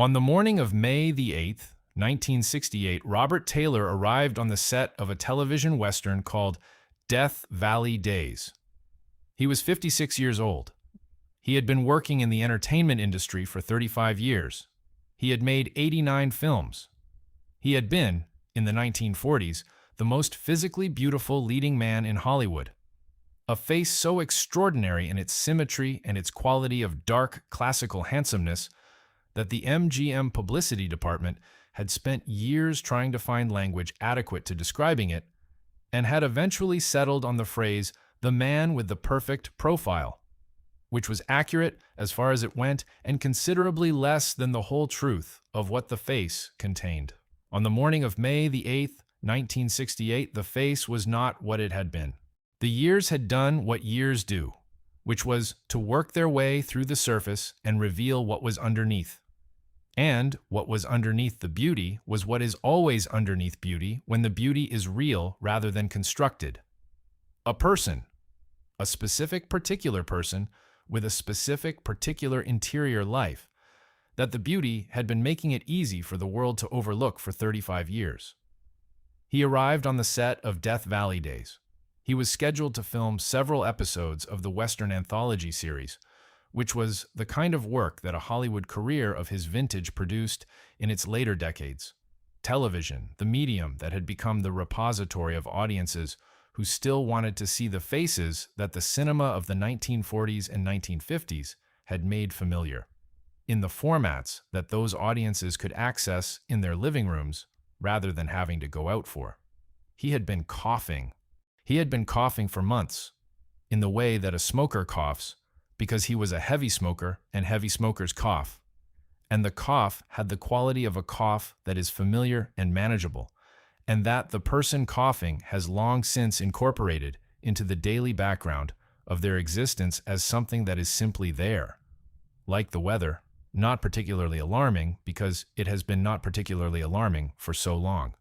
On the morning of May the 8th, 1968, Robert Taylor arrived on the set of a television western called Death Valley Days. He was 56 years old. He had been working in the entertainment industry for 35 years. He had made 89 films. He had been, in the 1940s, the most physically beautiful leading man in Hollywood. A face so extraordinary in its symmetry and its quality of dark, classical handsomeness that the MGM publicity department had spent years trying to find language adequate to describing it, and had eventually settled on the phrase, "the man with the perfect profile," which was accurate as far as it went and considerably less than the whole truth of what the face contained. On the morning of May the 8th, 1968, the face was not what it had been. The years had done what years do, which was to work their way through the surface and reveal what was underneath. And what was underneath the beauty was what is always underneath beauty when the beauty is real rather than constructed. A person, a specific particular person with a specific particular interior life, that the beauty had been making it easy for the world to overlook for 35 years. He arrived on the set of Death Valley Days. He was scheduled to film several episodes of the Western anthology series, which was the kind of work that a Hollywood career of his vintage produced in its later decades. Television, the medium that had become the repository of audiences who still wanted to see the faces that the cinema of the 1940s and 1950s had made familiar, in the formats that those audiences could access in their living rooms rather than having to go out for. He had been coughing. He had been coughing for months, in the way that a smoker coughs, because he was a heavy smoker and heavy smokers cough. And the cough had the quality of a cough that is familiar and manageable, and that the person coughing has long since incorporated into the daily background of their existence as something that is simply there. Like the weather, not particularly alarming because it has been not particularly alarming for so long.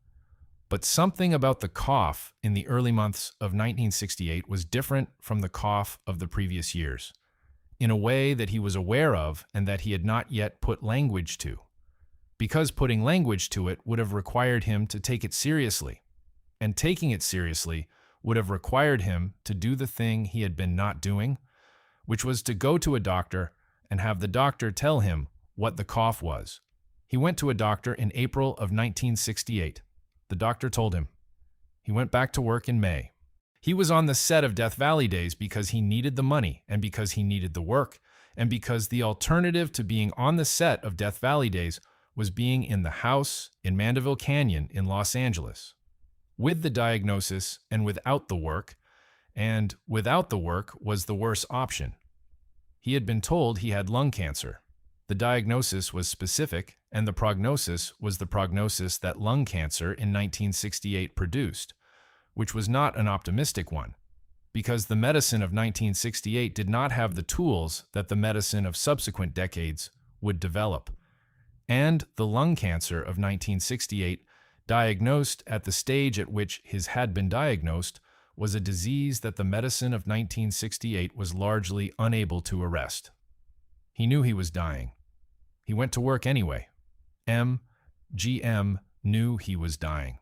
But something about the cough in the early months of 1968 was different from the cough of the previous years, in a way that he was aware of and that he had not yet put language to, because putting language to it would have required him to take it seriously, and taking it seriously would have required him to do the thing he had been not doing, which was to go to a doctor and have the doctor tell him what the cough was. He went to a doctor in April of 1968. The doctor told him. He went back to work in May. He was on the set of Death Valley Days because he needed the money and because he needed the work and because the alternative to being on the set of Death Valley Days was being in the house in Mandeville Canyon in Los Angeles, with the diagnosis and without the work, and without the work was the worse option. He had been told he had lung cancer. The diagnosis was specific, and the prognosis was the prognosis that lung cancer in 1968 produced, which was not an optimistic one, because the medicine of 1968 did not have the tools that the medicine of subsequent decades would develop. And the lung cancer of 1968, diagnosed at the stage at which his had been diagnosed, was a disease that the medicine of 1968 was largely unable to arrest. He knew he was dying. He went to work anyway. MGM knew he was dying.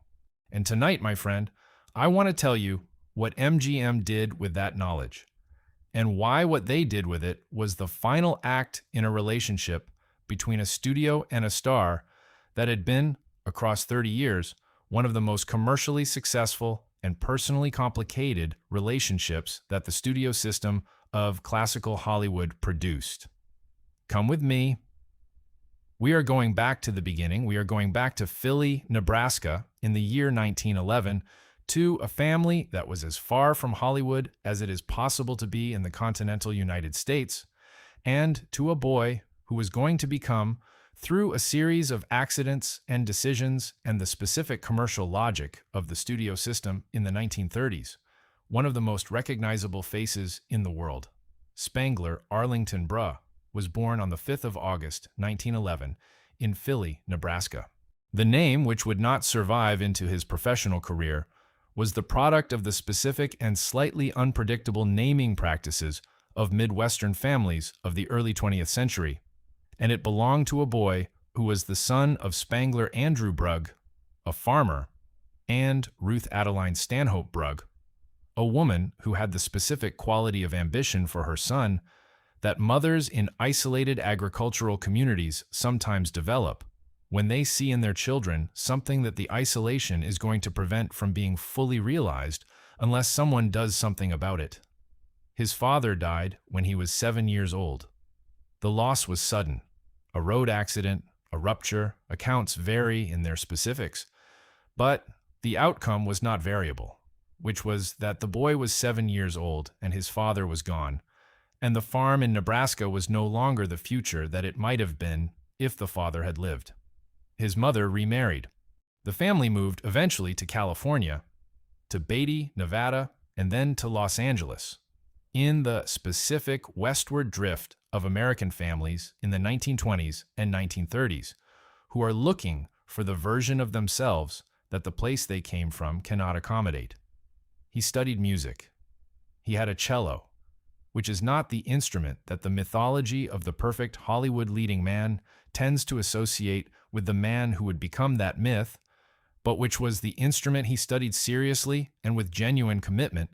And tonight, my friend, I want to tell you what MGM did with that knowledge, and why what they did with it was the final act in a relationship between a studio and a star that had been, across 30 years, one of the most commercially successful and personally complicated relationships that the studio system of classical Hollywood produced. Come with me. We are going back to the beginning. We are going back to Philly, Nebraska, in the year 1911, to a family that was as far from Hollywood as it is possible to be in the continental United States, and to a boy who was going to become, through a series of accidents and decisions and the specific commercial logic of the studio system in the 1930s, one of the most recognizable faces in the world. Spangler Arlington Bruh was born on the 5th of August, 1911, in Philly, Nebraska. The name, which would not survive into his professional career, was the product of the specific and slightly unpredictable naming practices of Midwestern families of the early 20th century, and it belonged to a boy who was the son of Spangler Andrew Brugg, a farmer, and Ruth Adeline Stanhope Brugg, a woman who had the specific quality of ambition for her son that mothers in isolated agricultural communities sometimes develop when they see in their children something that the isolation is going to prevent from being fully realized unless someone does something about it. His father died when he was 7 years old. The loss was sudden. A road accident, a rupture, accounts vary in their specifics, but the outcome was not variable, which was that the boy was 7 years old and his father was gone, and the farm in Nebraska was no longer the future that it might have been if the father had lived. His mother remarried. The family moved eventually to California, to Beatty, Nevada, and then to Los Angeles, in the specific westward drift of American families in the 1920s and 1930s, who are looking for the version of themselves that the place they came from cannot accommodate. He studied music. He had a cello, which is not the instrument that the mythology of the perfect Hollywood leading man tends to associate with the man who would become that myth, but which was the instrument he studied seriously and with genuine commitment,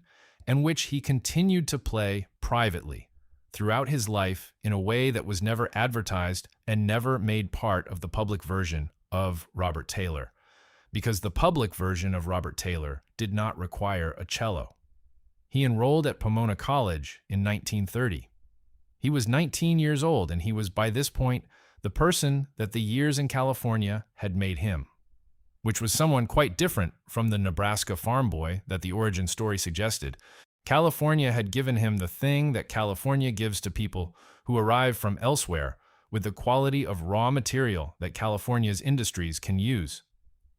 and which he continued to play privately throughout his life in a way that was never advertised and never made part of the public version of Robert Taylor, because the public version of Robert Taylor did not require a cello. He enrolled at Pomona College in 1930. He was 19 years old, and he was by this point the person that the years in California had made him, which was someone quite different from the Nebraska farm boy that the origin story suggested. California had given him the thing that California gives to people who arrive from elsewhere with the quality of raw material that California's industries can use: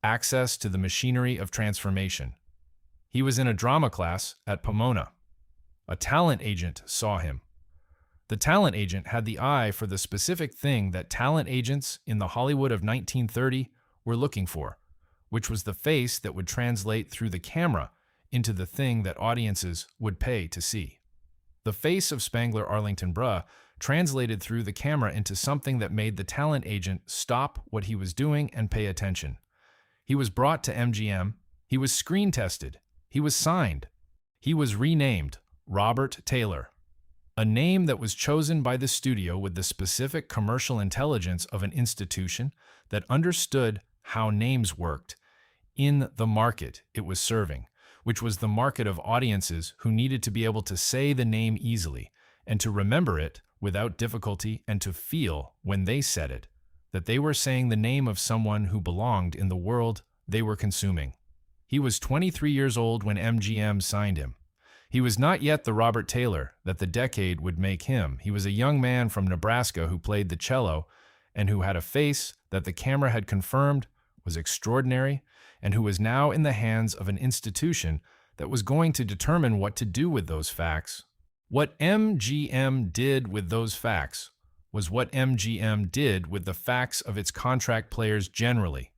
access to the machinery of transformation. He was in a drama class at Pomona. A talent agent saw him. The talent agent had the eye for the specific thing that talent agents in the Hollywood of 1930 were looking for, which was the face that would translate through the camera into the thing that audiences would pay to see. The face of Spangler Arlington Brugg translated through the camera into something that made the talent agent stop what he was doing and pay attention. He was brought to MGM. He was screen tested. He was signed. He was renamed Robert Taylor, a name that was chosen by the studio with the specific commercial intelligence of an institution that understood how names worked in the market it was serving, which was the market of audiences who needed to be able to say the name easily and to remember it without difficulty, and to feel, when they said it, that they were saying the name of someone who belonged in the world they were consuming. He was 23 years old when MGM signed him. He was not yet the Robert Taylor that the decade would make him. He was a young man from Nebraska who played the cello and who had a face that the camera had confirmed was extraordinary, and who was now in the hands of an institution that was going to determine what to do with those facts. What MGM did with those facts was what MGM did with the facts of its contract players generally,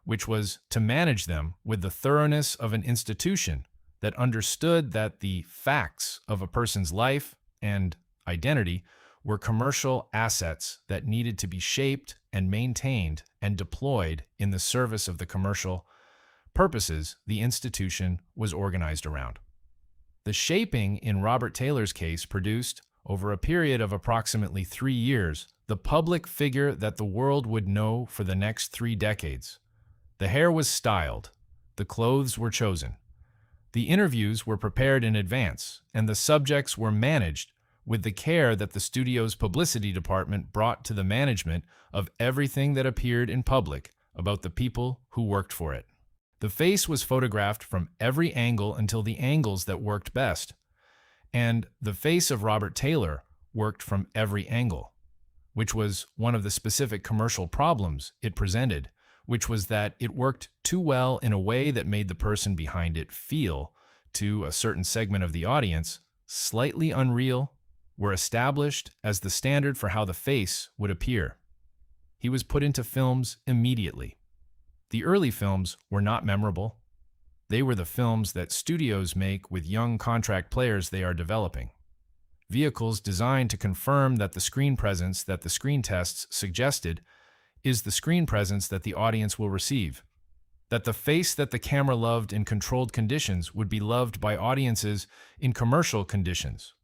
which was to manage them with the thoroughness of an institution that understood that the facts of a person's life and identity were commercial assets that needed to be shaped and maintained and deployed in the service of the commercial purposes the institution was organized around. The shaping in Robert Taylor's case produced, over a period of approximately 3 years, the public figure that the world would know for the next 3 decades. The hair was styled, the clothes were chosen, the interviews were prepared in advance, and the subjects were managed with the care that the studio's publicity department brought to the management of everything that appeared in public about the people who worked for it. The face was photographed from every angle until the angles that worked best, and the face of Robert Taylor worked from every angle, which was one of the specific commercial problems it presented, which was that it worked too well in a way that made the person behind it feel, to a certain segment of the audience, slightly unreal, were established as the standard for how the face would appear. He was put into films immediately. The early films were not memorable. They were the films that studios make with young contract players they are developing. Vehicles designed to confirm that the screen presence that the screen tests suggested is the screen presence that the audience will receive. That the face that the camera loved in controlled conditions would be loved by audiences in commercial conditions.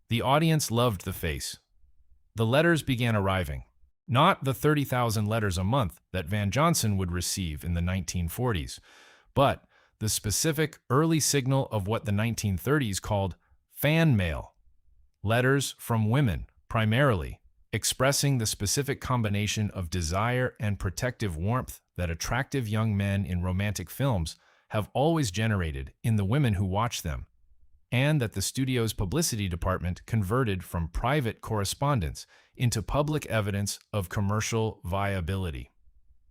The audience loved the face. The letters began arriving. Not the 30,000 letters a month that Van Johnson would receive in the 1940s, but the specific early signal of what the 1930s called fan mail. Letters from women, primarily, expressing the specific combination of desire and protective warmth that attractive young men in romantic films have always generated in the women who watch them, and that the studio's publicity department converted from private correspondence into public evidence of commercial viability.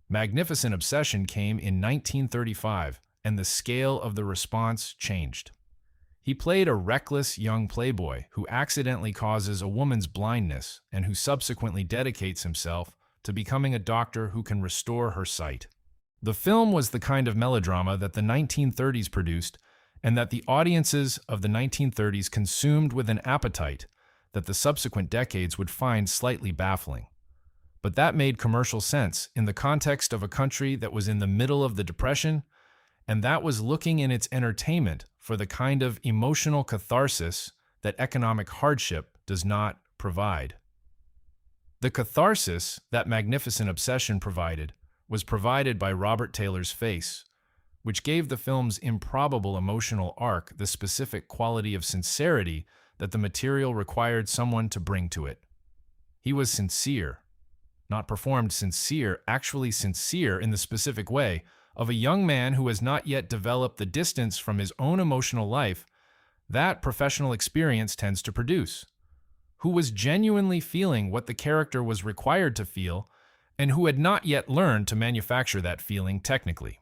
Magnificent Obsession came in 1935, and the scale of the response changed. He played a reckless young playboy who accidentally causes a woman's blindness and who subsequently dedicates himself to becoming a doctor who can restore her sight. The film was the kind of melodrama that the 1930s produced and that the audiences of the 1930s consumed with an appetite that the subsequent decades would find slightly baffling. But that made commercial sense in the context of a country that was in the middle of the Depression, and that was looking in its entertainment for the kind of emotional catharsis that economic hardship does not provide. The catharsis that Magnificent Obsession provided was provided by Robert Taylor's face, which gave the film's improbable emotional arc the specific quality of sincerity that the material required someone to bring to it. He was sincere, not performed sincere, actually sincere in the specific way of a young man who has not yet developed the distance from his own emotional life that professional experience tends to produce, who was genuinely feeling what the character was required to feel and who had not yet learned to manufacture that feeling technically.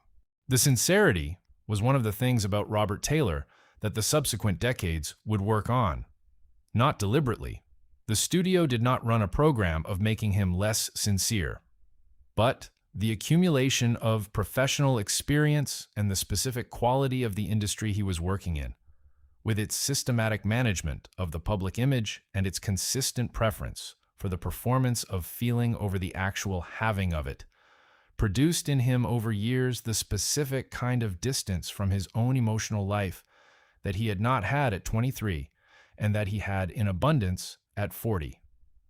The sincerity was one of the things about Robert Taylor that the subsequent decades would work on. Not deliberately. The studio did not run a program of making him less sincere, but the accumulation of professional experience and the specific quality of the industry he was working in, with its systematic management of the public image and its consistent preference for the performance of feeling over the actual having of it, produced in him over years the specific kind of distance from his own emotional life that he had not had at 23 and that he had in abundance at 40.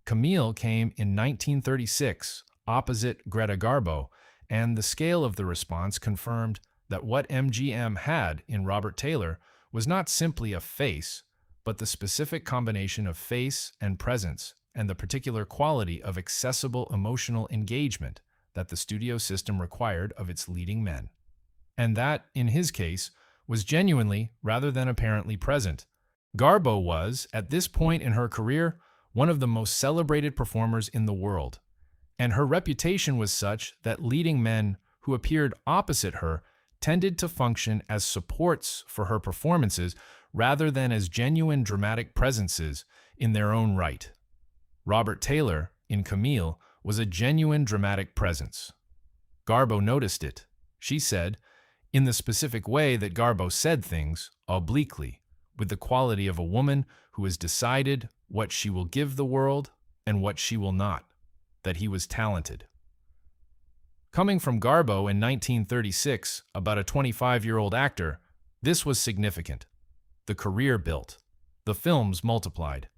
Camille came in 1936 opposite Greta Garbo, and the scale of the response confirmed that what MGM had in Robert Taylor was not simply a face, but the specific combination of face and presence and the particular quality of accessible emotional engagement that the studio system required of its leading men. And that, in his case, was genuinely rather than apparently present. Garbo was, at this point in her career, one of the most celebrated performers in the world, and her reputation was such that leading men who appeared opposite her tended to function as supports for her performances rather than as genuine dramatic presences in their own right. Robert Taylor, in Camille, was a genuine dramatic presence. Garbo noticed it. She said, in the specific way that Garbo said things, obliquely, with the quality of a woman who has decided what she will give the world and what she will not, that he was talented. Coming from Garbo in 1936, about a 25-year-old actor, this was significant. The career built. The films multiplied.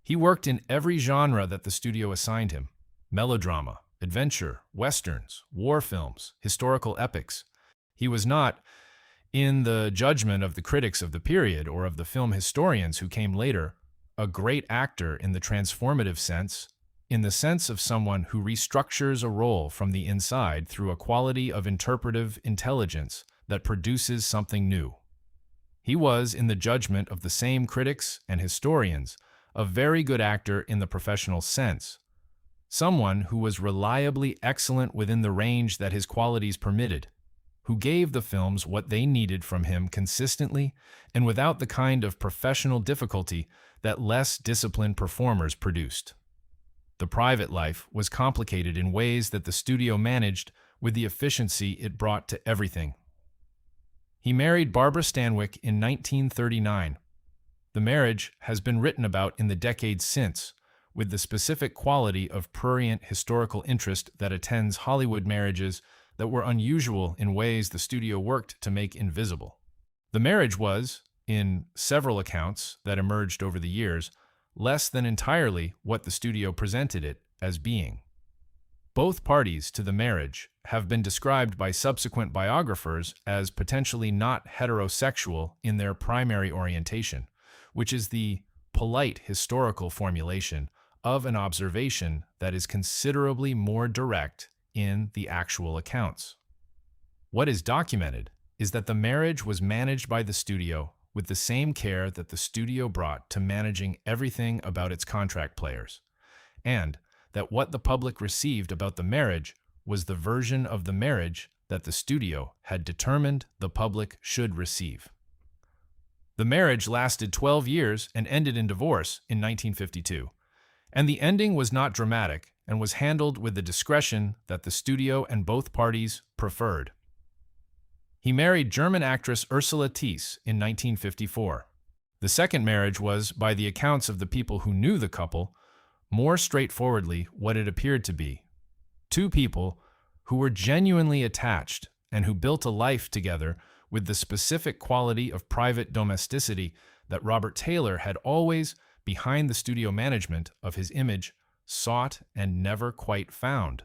He worked in every genre that the studio assigned him: melodrama, adventure, westerns, war films, historical epics. He was not, in the judgment of the critics of the period or of the film historians who came later, a great actor in the transformative sense, in the sense of someone who restructures a role from the inside through a quality of interpretive intelligence that produces something new. He was, in the judgment of the same critics and historians, a very good actor in the professional sense, someone who was reliably excellent within the range that his qualities permitted, who gave the films what they needed from him consistently and without the kind of professional difficulty that less disciplined performers produced. The private life was complicated in ways that the studio managed with the efficiency it brought to everything. He married Barbara Stanwyck in 1939. The marriage has been written about in the decades since, with the specific quality of prurient historical interest that attends Hollywood marriages that were unusual in ways the studio worked to make invisible. The marriage was, in several accounts that emerged over the years, less than entirely what the studio presented it as being. Both parties to the marriage have been described by subsequent biographers as potentially not heterosexual in their primary orientation, which is the polite historical formulation of an observation that is considerably more direct in the actual accounts. What is documented is that the marriage was managed by the studio with the same care that the studio brought to managing everything about its contract players, and that what the public received about the marriage was the version of the marriage that the studio had determined the public should receive. The marriage lasted 12 years and ended in divorce in 1952, and the ending was not dramatic and was handled with the discretion that the studio and both parties preferred. He married German actress Ursula Thies in 1954. The second marriage was, by the accounts of the people who knew the couple, more straightforwardly what it appeared to be. Two people who were genuinely attached and who built a life together with the specific quality of private domesticity that Robert Taylor had always, behind the studio management of his image, sought and never quite found.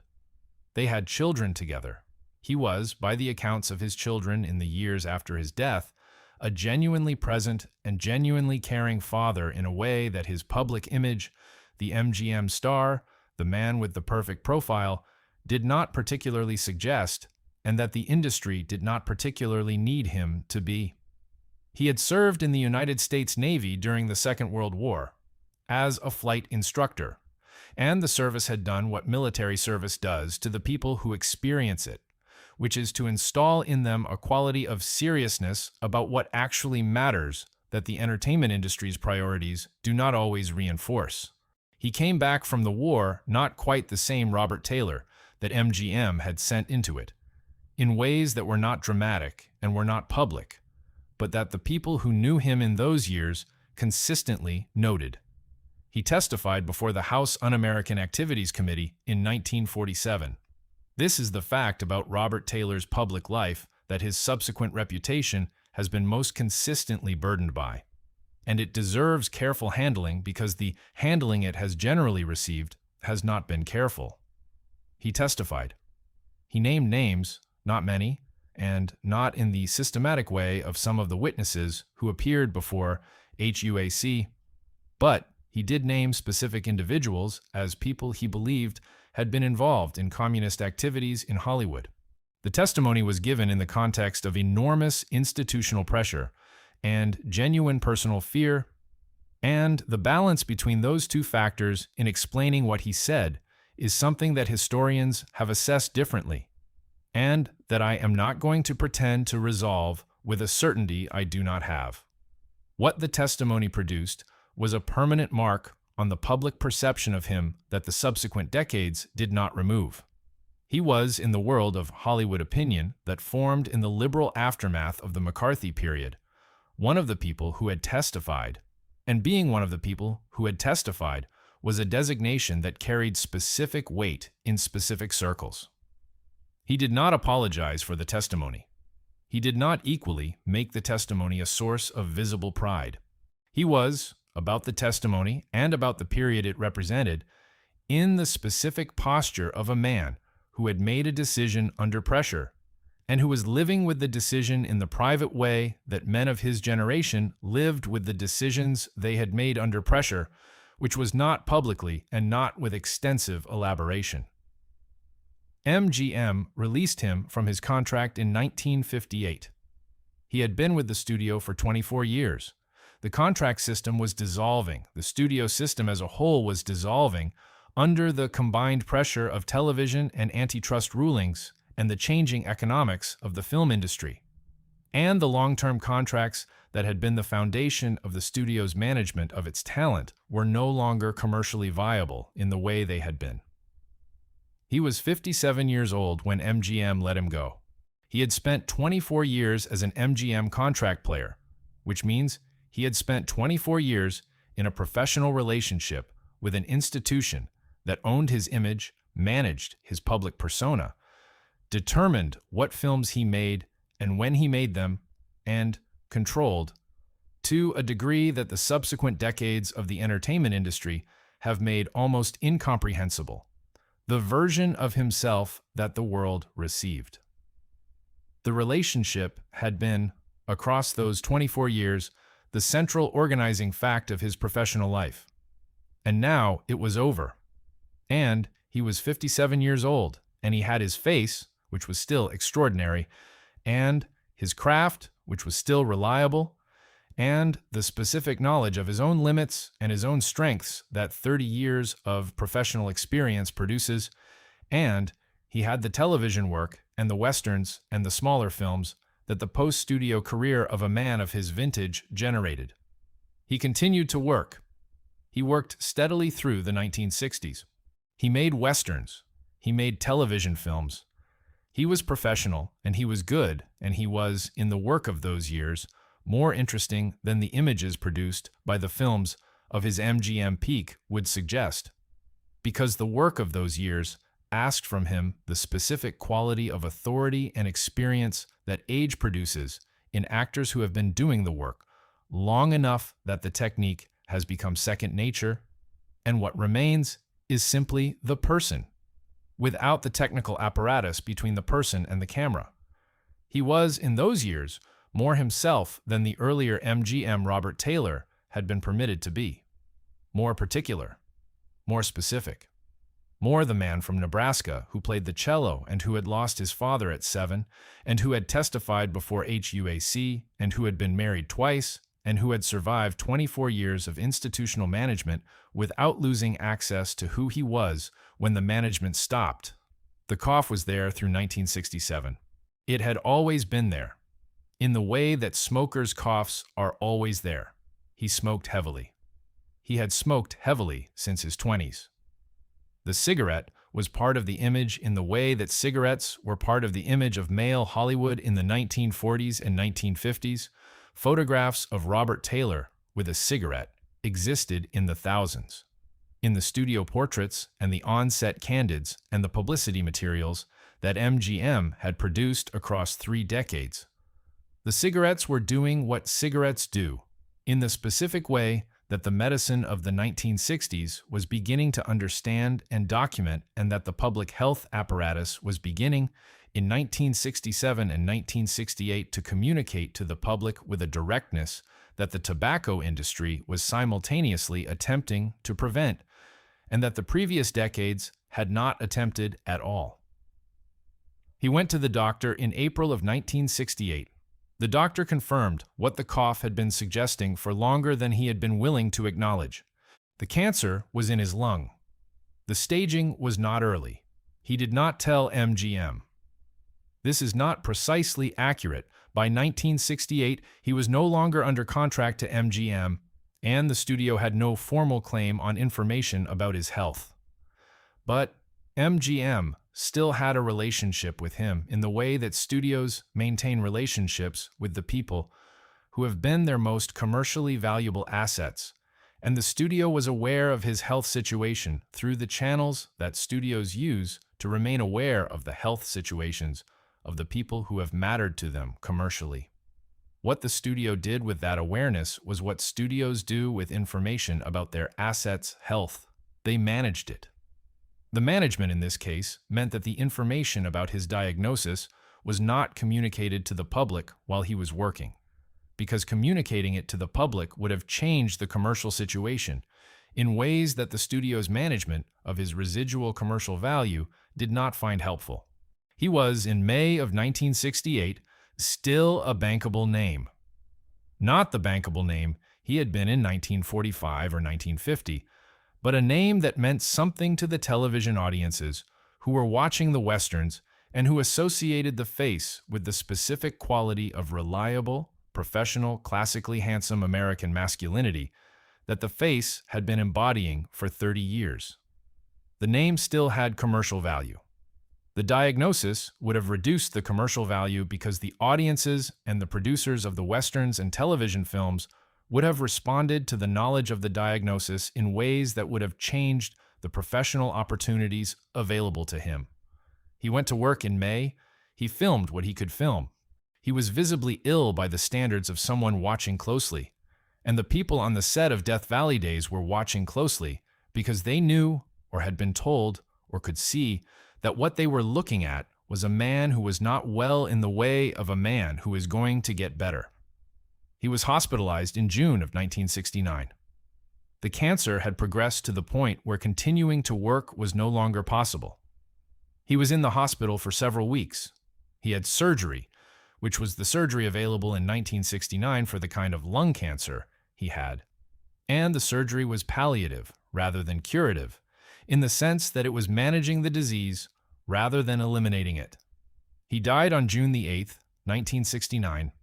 They had children together. He was, by the accounts of his children in the years after his death, a genuinely present and genuinely caring father in a way that his public image, the MGM star, the man with the perfect profile, did not particularly suggest, and that the industry did not particularly need him to be. He had served in the United States Navy during the Second World War as a flight instructor, and the service had done what military service does to the people who experience it, which is to install in them a quality of seriousness about what actually matters that the entertainment industry's priorities do not always reinforce. He came back from the war not quite the same Robert Taylor that MGM had sent into it, in ways that were not dramatic and were not public, but that the people who knew him in those years consistently noted. He testified before the House Un-American Activities Committee in 1947. This is the fact about Robert Taylor's public life that his subsequent reputation has been most consistently burdened by. And it deserves careful handling because the handling it has generally received has not been careful. He testified. He named names, not many, and not in the systematic way of some of the witnesses who appeared before HUAC, but he did name specific individuals as people he believed had been involved in communist activities in Hollywood. The testimony was given in the context of enormous institutional pressure and genuine personal fear, and the balance between those two factors in explaining what he said is something that historians have assessed differently, and that I am not going to pretend to resolve with a certainty I do not have. What the testimony produced was a permanent mark on the public perception of him that the subsequent decades did not remove. He was, in the world of Hollywood opinion that formed in the liberal aftermath of the McCarthy period, one of the people who had testified, and being one of the people who had testified was a designation that carried specific weight in specific circles. He did not apologize for the testimony. He did not equally make the testimony a source of visible pride. He was, about the testimony and about the period it represented, in the specific posture of a man who had made a decision under pressure and who was living with the decision in the private way that men of his generation lived with the decisions they had made under pressure, which was not publicly and not with extensive elaboration. MGM released him from his contract in 1958. He had been with the studio for 24 years. The contract system was dissolving. The studio system as a whole was dissolving under the combined pressure of television and antitrust rulings and the changing economics of the film industry. And the long-term contracts that had been the foundation of the studio's management of its talent were no longer commercially viable in the way they had been. He was 57 years old when MGM let him go. He had spent 24 years as an MGM contract player, which means he had spent 24 years in a professional relationship with an institution that owned his image, managed his public persona, determined what films he made and when he made them, and controlled, to a degree that the subsequent decades of the entertainment industry have made almost incomprehensible, the version of himself that the world received. The relationship had been, across those 24 years, the central organizing fact of his professional life. And now it was over. And he was 57 years old, and he had his face, which was still extraordinary, and his craft, which was still reliable, and the specific knowledge of his own limits and his own strengths that 30 years of professional experience produces, and he had the television work and the westerns and the smaller films that the post-studio career of a man of his vintage generated. He continued to work. He worked steadily through the 1960s. He made westerns. He made television films. He was professional, and he was good, and he was, in the work of those years, more interesting than the images produced by the films of his MGM peak would suggest, because the work of those years asked from him the specific quality of authority and experience that age produces in actors who have been doing the work long enough that the technique has become second nature, and what remains is simply the person, without the technical apparatus between the person and the camera. He was, in those years, more himself than the earlier MGM Robert Taylor had been permitted to be. More particular, more specific. More the man from Nebraska who played the cello and who had lost his father at 7, and who had testified before HUAC, and who had been married twice, and who had survived 24 years of institutional management without losing access to who he was when the management stopped. The cough was there through 1967. It had always been there, in the way that smokers' coughs are always there. He smoked heavily. He had smoked heavily since his 20s. The cigarette was part of the image in the way that cigarettes were part of the image of male Hollywood in the 1940s and 1950s. Photographs of Robert Taylor with a cigarette existed in the thousands. In the studio portraits and the on-set candids and the publicity materials that MGM had produced across 3 decades. The cigarettes were doing what cigarettes do, in the specific way that the medicine of the 1960s was beginning to understand and document, and that the public health apparatus was beginning in 1967 and 1968 to communicate to the public with a directness that the tobacco industry was simultaneously attempting to prevent, and that the previous decades had not attempted at all. He went to the doctor in April of 1968. The doctor confirmed what the cough had been suggesting for longer than he had been willing to acknowledge. The cancer was in his lung. The staging was not early. He did not tell MGM. This is not precisely accurate. By 1968, he was no longer under contract to MGM, and the studio had no formal claim on information about his health. But MGM still had a relationship with him in the way that studios maintain relationships with the people who have been their most commercially valuable assets, and the studio was aware of his health situation through the channels that studios use to remain aware of the health situations of the people who have mattered to them commercially. What the studio did with that awareness was what studios do with information about their assets' health. They managed it. The management in this case meant that the information about his diagnosis was not communicated to the public while he was working, because communicating it to the public would have changed the commercial situation in ways that the studio's management of his residual commercial value did not find helpful. He was, in May of 1968, still a bankable name. Not the bankable name he had been in 1945 or 1950, but a name that meant something to the television audiences who were watching the westerns and who associated the face with the specific quality of reliable, professional, classically handsome American masculinity that the face had been embodying for 30 years. The name still had commercial value. The diagnosis would have reduced the commercial value because the audiences and the producers of the westerns and television films would have responded to the knowledge of the diagnosis in ways that would have changed the professional opportunities available to him. He went to work in May. He filmed what he could film. He was visibly ill by the standards of someone watching closely. And the people on the set of Death Valley Days were watching closely because they knew or had been told or could see that what they were looking at was a man who was not well in the way of a man who is going to get better. He was hospitalized in June of 1969. The cancer had progressed to the point where continuing to work was no longer possible. He was in the hospital for several weeks. He had surgery, which was the surgery available in 1969 for the kind of lung cancer he had. And the surgery was palliative rather than curative, in the sense that it was managing the disease rather than eliminating it. He died on June the 8th, 1969.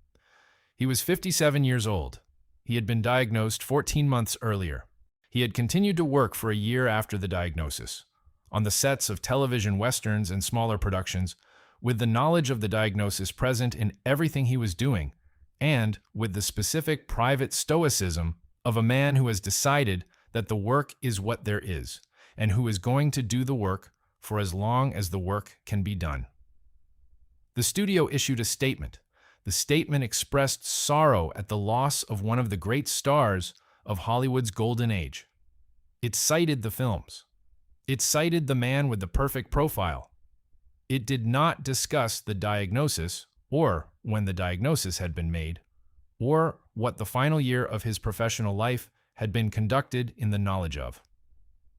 He was 57 years old. He had been diagnosed 14 months earlier. He had continued to work for a year after the diagnosis, on the sets of television westerns and smaller productions, with the knowledge of the diagnosis present in everything he was doing, and with the specific private stoicism of a man who has decided that the work is what there is, and who is going to do the work for as long as the work can be done. The studio issued a statement. The statement expressed sorrow at the loss of one of the great stars of Hollywood's golden age. It cited the films. It cited the man with the perfect profile. It did not discuss the diagnosis, or when the diagnosis had been made, or what the final year of his professional life had been conducted in the knowledge of.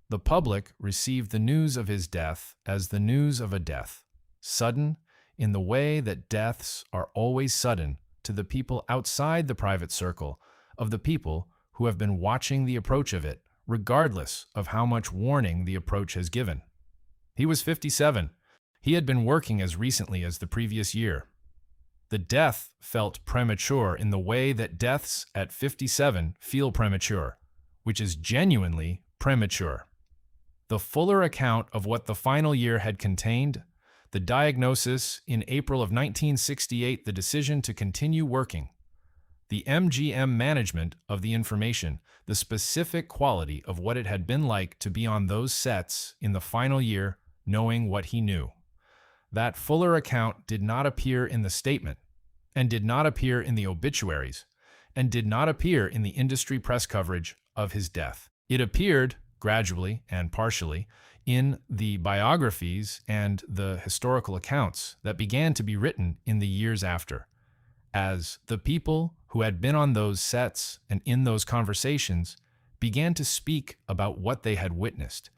The public received the news of his death as the news of a death, sudden in the way that deaths are always sudden to the people outside the private circle of the people who have been watching the approach of it, regardless of how much warning the approach has given. He was 57. He had been working as recently as the previous year. The death felt premature in the way that deaths at 57 feel premature, which is genuinely premature. The fuller account of what the final year had contained, the diagnosis in April of 1968, the decision to continue working, the MGM management of the information, the specific quality of what it had been like to be on those sets in the final year, knowing what he knew. That fuller account did not appear in the statement, and did not appear in the obituaries, and did not appear in the industry press coverage of his death. It appeared, gradually and partially, in the biographies and the historical accounts that began to be written in the years after, as the people who had been on those sets and in those conversations began to speak about what they had witnessed,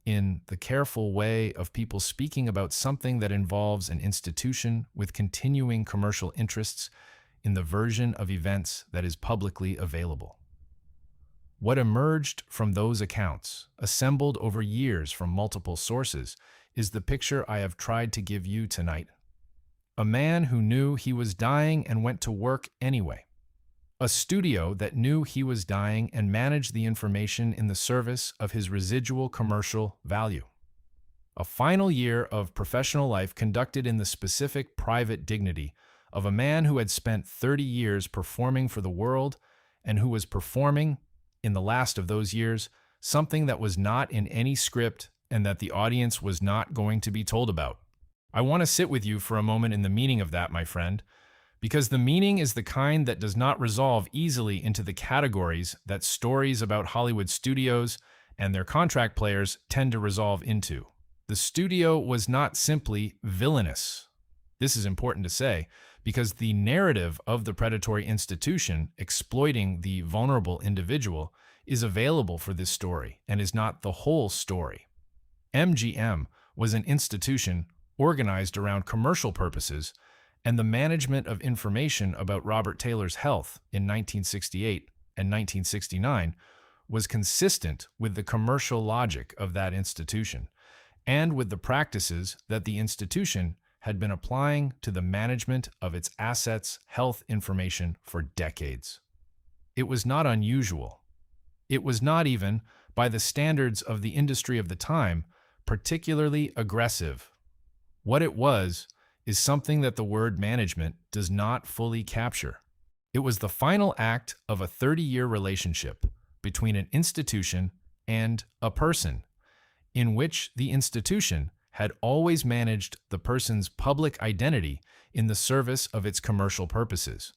in the careful way of people speaking about something that involves an institution with continuing commercial interests in the version of events that is publicly available. What emerged from those accounts, assembled over years from multiple sources, is the picture I have tried to give you tonight. A man who knew he was dying and went to work anyway. A studio that knew he was dying and managed the information in the service of his residual commercial value. A final year of professional life conducted in the specific private dignity of a man who had spent 30 years performing for the world and who was performing, in the last of those years, something that was not in any script and that the audience was not going to be told about. I want to sit with you for a moment in the meaning of that, my friend, because the meaning is the kind that does not resolve easily into the categories that stories about Hollywood studios and their contract players tend to resolve into. The studio was not simply villainous. This is important to say, because the narrative of the predatory institution exploiting the vulnerable individual is available for this story and is not the whole story. MGM was an institution organized around commercial purposes, and the management of information about Robert Taylor's health in 1968 and 1969 was consistent with the commercial logic of that institution and with the practices that the institution had been applying to the management of its assets' health information for decades. It was not unusual. It was not even, by the standards of the industry of the time, particularly aggressive. What it was is something that the word management does not fully capture. It was the final act of a 30-year relationship between an institution and a person, in which the institution had always managed the person's public identity in the service of its commercial purposes,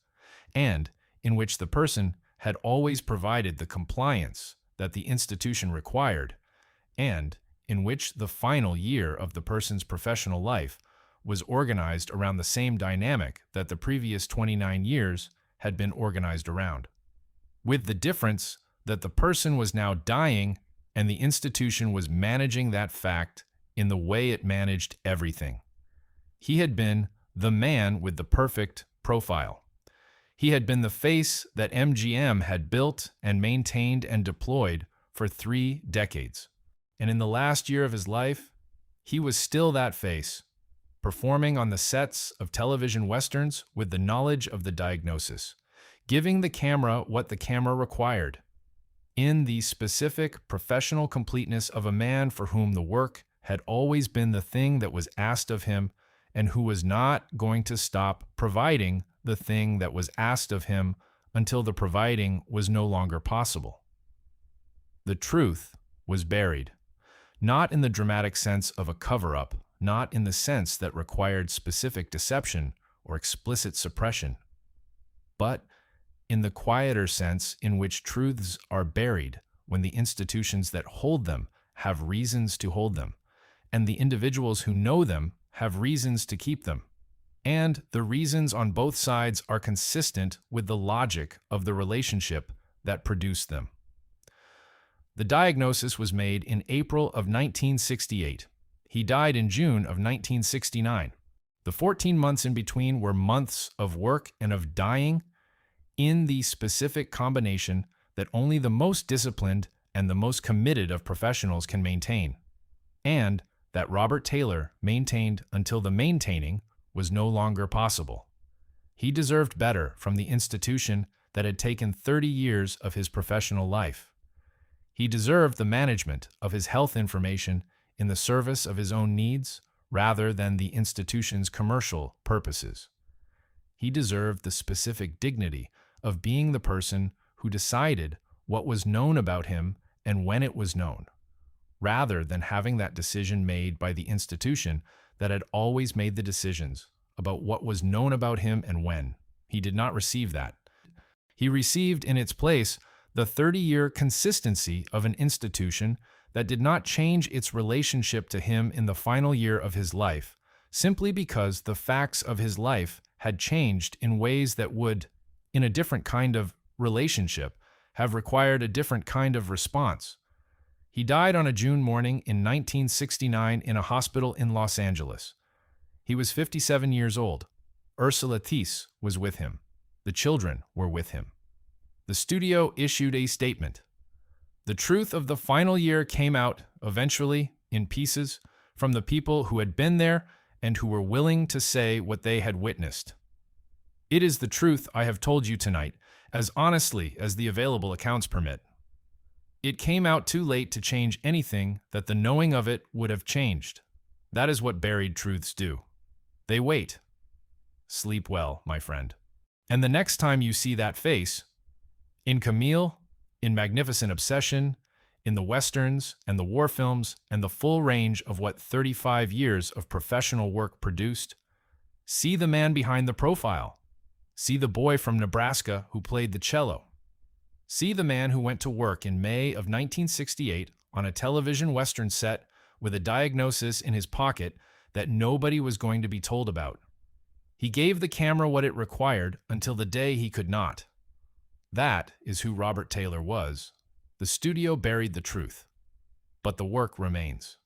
and in which the person had always provided the compliance that the institution required, and in which the final year of the person's professional life was organized around the same dynamic that the previous 29 years had been organized around, with the difference that the person was now dying and the institution was managing that fact in the way it managed everything. He had been the man with the perfect profile. He had been the face that MGM had built and maintained and deployed for 3 decades. And in the last year of his life, he was still that face, performing on the sets of television westerns with the knowledge of the diagnosis, giving the camera what the camera required, in the specific professional completeness of a man for whom the work had always been the thing that was asked of him, and who was not going to stop providing the thing that was asked of him until the providing was no longer possible. The truth was buried, not in the dramatic sense of a cover-up, not in the sense that required specific deception or explicit suppression, but in the quieter sense in which truths are buried when the institutions that hold them have reasons to hold them, and the individuals who know them have reasons to keep them, and the reasons on both sides are consistent with the logic of the relationship that produced them. The diagnosis was made in April of 1968. He died in June of 1969. The 14 months in between were months of work and of dying in the specific combination that only the most disciplined and the most committed of professionals can maintain, and that Robert Taylor maintained until the maintaining was no longer possible. He deserved better from the institution that had taken 30 years of his professional life. He deserved the management of his health information in the service of his own needs rather than the institution's commercial purposes. He deserved the specific dignity of being the person who decided what was known about him and when it was known, rather than having that decision made by the institution that had always made the decisions about what was known about him and when. He did not receive that. He received in its place the 30-year consistency of an institution that did not change its relationship to him in the final year of his life, simply because the facts of his life had changed in ways that would, in a different kind of relationship, have required a different kind of response. He died on a June morning in 1969 in a hospital in Los Angeles. He was 57 years old. Ursula Thies was with him. The children were with him. The studio issued a statement. The truth of the final year came out, eventually, in pieces, from the people who had been there and who were willing to say what they had witnessed. It is the truth I have told you tonight, as honestly as the available accounts permit. It came out too late to change anything that the knowing of it would have changed. That is what buried truths do. They wait. Sleep well, my friend. And the next time you see that face, in Camille, in Magnificent Obsession, in the westerns and the war films and the full range of what 35 years of professional work produced, see the man behind the profile. See the boy from Nebraska who played the cello. See the man who went to work in May of 1968 on a television western set with a diagnosis in his pocket that nobody was going to be told about. He gave the camera what it required until the day he could not. That is who Robert Taylor was. The studio buried the truth, but the work remains.